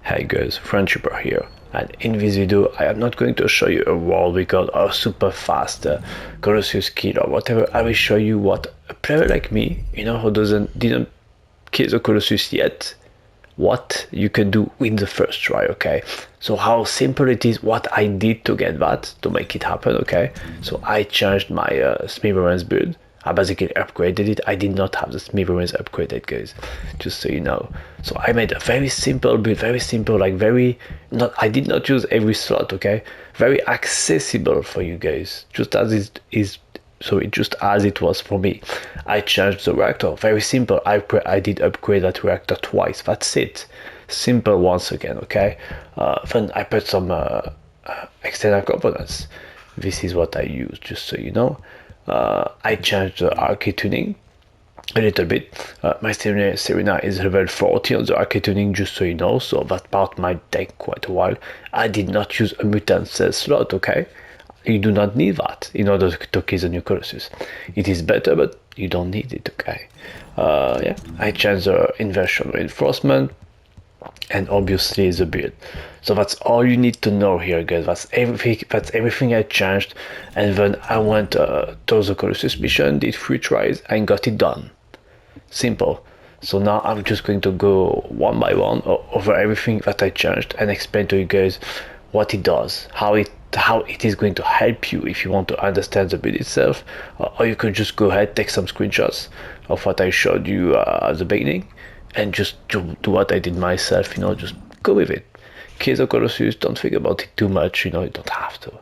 Hey guys, Friendshipper here, and in this video I am not going to show you a world record or super fast Colossus kill or whatever. I will show you what a player like me, you know, who didn't kill the Colossus yet, what you can do in the first try, okay? So how simple it is, what I did to get that, to make it happen, okay? So I changed my Smithereens build. I basically upgraded it. I did not have the Smithereens upgraded, guys, just so you know. So I made a very simple build, very simple, like I did not use every slot, okay? Very accessible for you guys, just as it is. So just as it was for me. I changed the reactor, very simple. I did upgrade that reactor twice, that's it. Simple once again, okay? Then I put some external components. This is what I use, just so you know. I changed the Arche tuning a little bit. My Serena is level 40 on the Arche tuning, just so you know, so that part might take quite a while. I did not use a mutant cell slot, okay? You do not need that in order to kill the new Colossus. It is better, but you don't need it, okay? Yeah, I changed the inversion reinforcement, and obviously the build. So that's all you need to know here, guys. That's everything I changed, and then I went to the Colossus mission, did 3 tries, and got it done. Simple. So now I'm just going to go one by one over everything that I changed and explain to you guys what it does, how it is going to help you if you want to understand the build itself, or you could just go ahead, take some screenshots of what I showed you at the beginning, and just do what I did myself, you know, just go with it. Kill the Colossus, don't think about it too much, you know, you don't have to.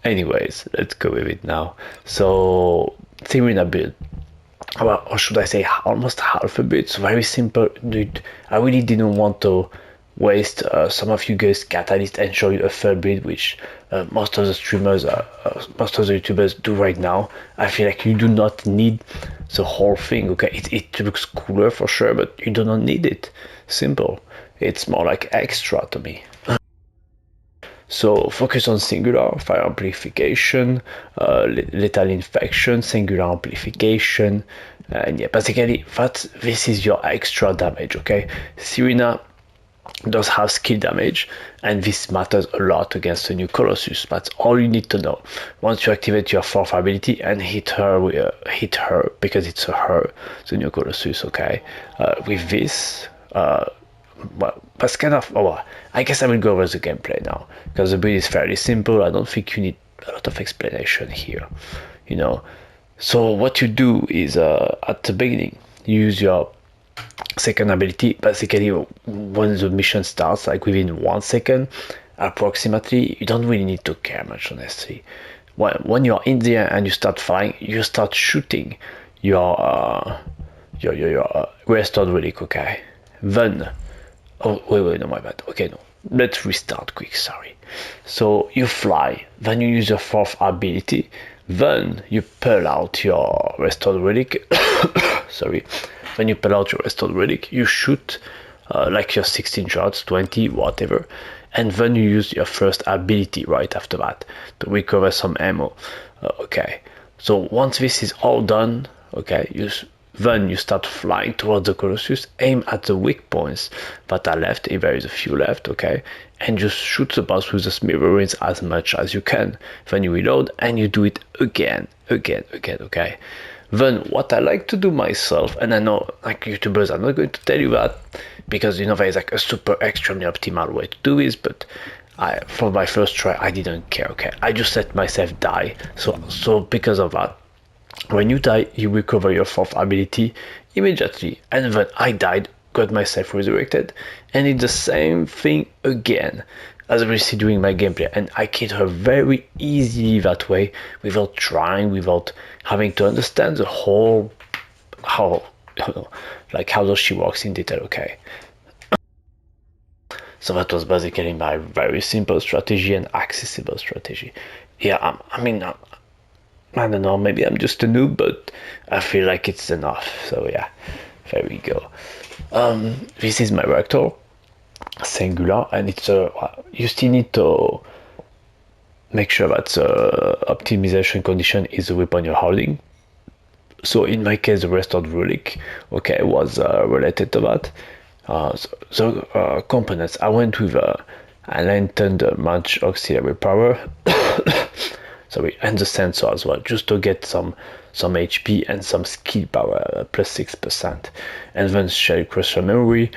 Anyways, let's go with it now. So, Serena build. Well, or should I say almost half a bit, so very simple. Dude, I really didn't want to waste some of you guys' catalyst and show you a full build, which most of the streamers, most of the YouTubers do right now. I feel like you do not need the whole thing, okay? It looks cooler for sure, but you do not need it. Simple. It's more like extra to me. So focus on singular, fire amplification, lethal infection, singular amplification, and yeah, basically this is your extra damage, okay? Serena does have skill damage, and this matters a lot against the new Colossus. That's all you need to know. Once you activate your 4th ability and hit her because it's a her, the new Colossus, okay? With this, well, that's kind of, oh, well, I guess I will go over the gameplay now, because the build is fairly simple. I don't think you need a lot of explanation here, you know. So what you do is, at the beginning, you use your 2nd ability. Basically, when the mission starts, like within 1 second, approximately, you don't really need to care much, honestly. When you're in the air and you start flying, you start shooting your restored relic, okay? Then, oh, wait, no, my bad. Okay, no. Let's restart quick, sorry. So you fly, then you use your 4th ability, then you pull out your restored relic. Sorry. When you pull out your restored relic, you shoot like your 16 shots, 20, whatever, and then you use your 1st ability right after that to recover some ammo. Okay. So once this is all done, okay, then you start flying towards the Colossus, aim at the weak points that are left, if there is a few left, okay, and just shoot the boss with the Smithereens as much as you can. Then you reload and you do it again, okay. Then what I like to do myself, and I know like YouTubers are not going to tell you that, because you know there is like a super extremely optimal way to do this, but for my first try I didn't care, okay. I just let myself die, so because of that When you die, you recover your fourth ability immediately. And then I died, got myself resurrected, and did the same thing again as I was doing my gameplay. And I killed her very easily that way, without trying, without having to understand the whole how like how does she works in detail. Okay, so that was basically my very simple strategy and accessible strategy. Yeah, I don't know, maybe I'm just a noob, but I feel like it's enough. So yeah, there we go. This is my reactor, singular, and it's you still need to make sure that the optimization condition is the weapon you're holding. So in my case, the restored relic, okay, was related to that. Components, I went with a lantern, the match auxiliary power, sorry, and the sensor as well, just to get some HP and some skill power, plus 6%. And then shell crusher memory,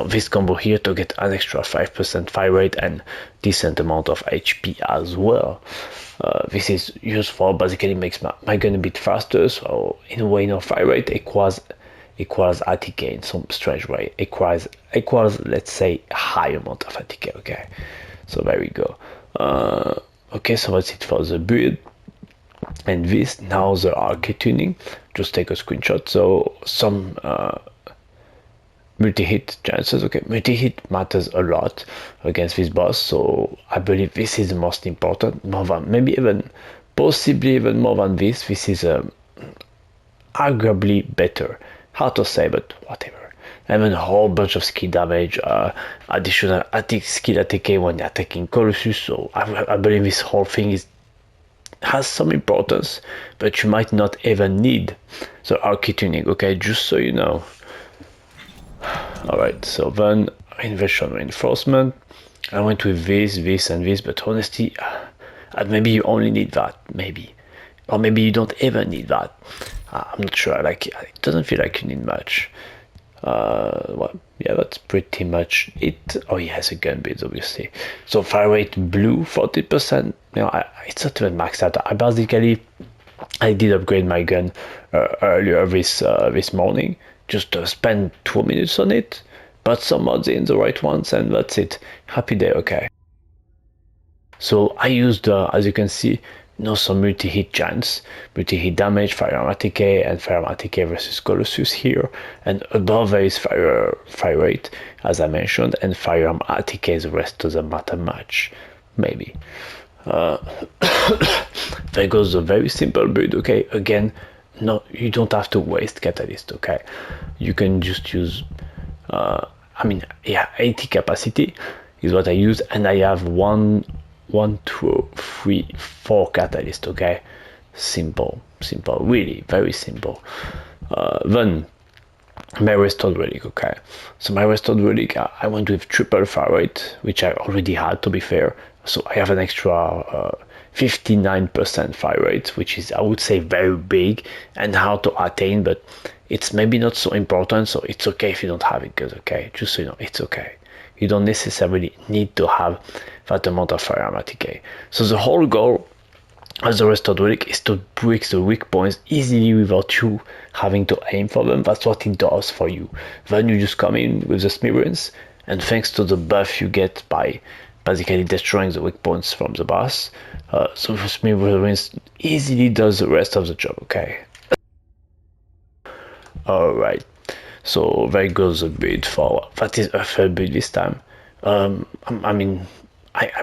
this combo here to get an extra 5% fire rate and decent amount of HP as well. This is useful, basically makes my gun a bit faster, so in a way, fire rate equals ATK in some strange way. Equals, let's say, high amount of ATK. Okay, so there we go. Okay, so that's it for the build. And this, now the Arche tuning, just take a screenshot. So some multi-hit chances. Okay, multi-hit matters a lot against this boss, so I believe this is the most important, more than maybe even possibly even more than this. This is arguably better, hard to say, but whatever. And then a whole bunch of skill damage, additional skill ATK when attacking Colossus, so I believe this whole thing has some importance, but you might not even need the Arche tuning. Okay, just so you know. Alright, so then invasion reinforcement, I went with this and this, but honestly, maybe you only need that, maybe, or maybe you don't even need that. I'm not sure. Like, it doesn't feel like you need much. Well, yeah, that's pretty much it. Oh yes, the gun builds, obviously. So fire rate blue 40%. It's not even maxed out. I did upgrade my gun earlier this morning, just to spend 2 minutes on it, but some mods in the right ones, and that's it. Happy day. Okay. So I used, as you can see, some multi-hit chance, multi-hit damage, firearm ATK, and firearm ATK versus Colossus here, and above there is fire rate, as I mentioned, and firearm ATK. The rest doesn't matter much, maybe. There goes a very simple build. Okay, again, no, you don't have to waste catalyst. Okay, you can just use 80 capacity is what I use, and I have one, two, three, 4 catalyst. Okay, simple, really very simple. Then my restored relic. Okay, so my restored relic, I went with triple fire rate, which I already had, to be fair, so I have an extra 59% fire rate, which is, I would say, very big and hard to attain, but it's maybe not so important, so it's okay if you don't have it, guys. Okay, just so you know, it's okay. You don't necessarily need to have that amount of firearm ATK. So the whole goal as the restored relic is to break the weak points easily without you having to aim for them. That's what it does for you. Then you just come in with the smithereens, and thanks to the buff you get by basically destroying the weak points from the boss, so the smithereens easily does the rest of the job. Okay. Alright, so there goes the build for that is a third build this time. I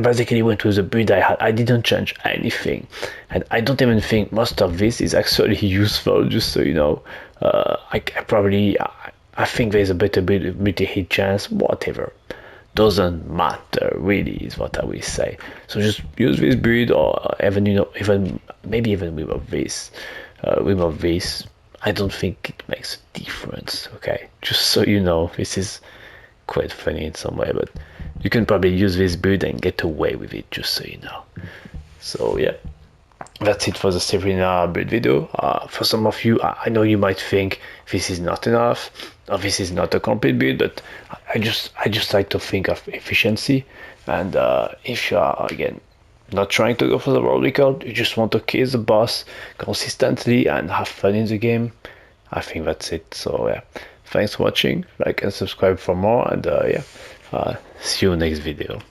basically went with the build I had. I didn't change anything, and I don't even think most of this is actually useful, just so you know. I think there's a better build with multi-hit chance, whatever. Doesn't matter, really, is what I will say. So just use this build, or even maybe even without this. I don't think it makes a difference. Okay, just so you know, this is quite funny in some way, but you can probably use this build and get away with it, just so you know. So yeah, that's it for the Serena build video. For some of you, I know you might think this is not enough, or this is not a complete build, but I just like to think of efficiency. And if you are, again, not trying to go for the world record, you just want to kill the boss consistently and have fun in the game, I think that's it. So yeah, thanks for watching, like and subscribe for more, and see you next video.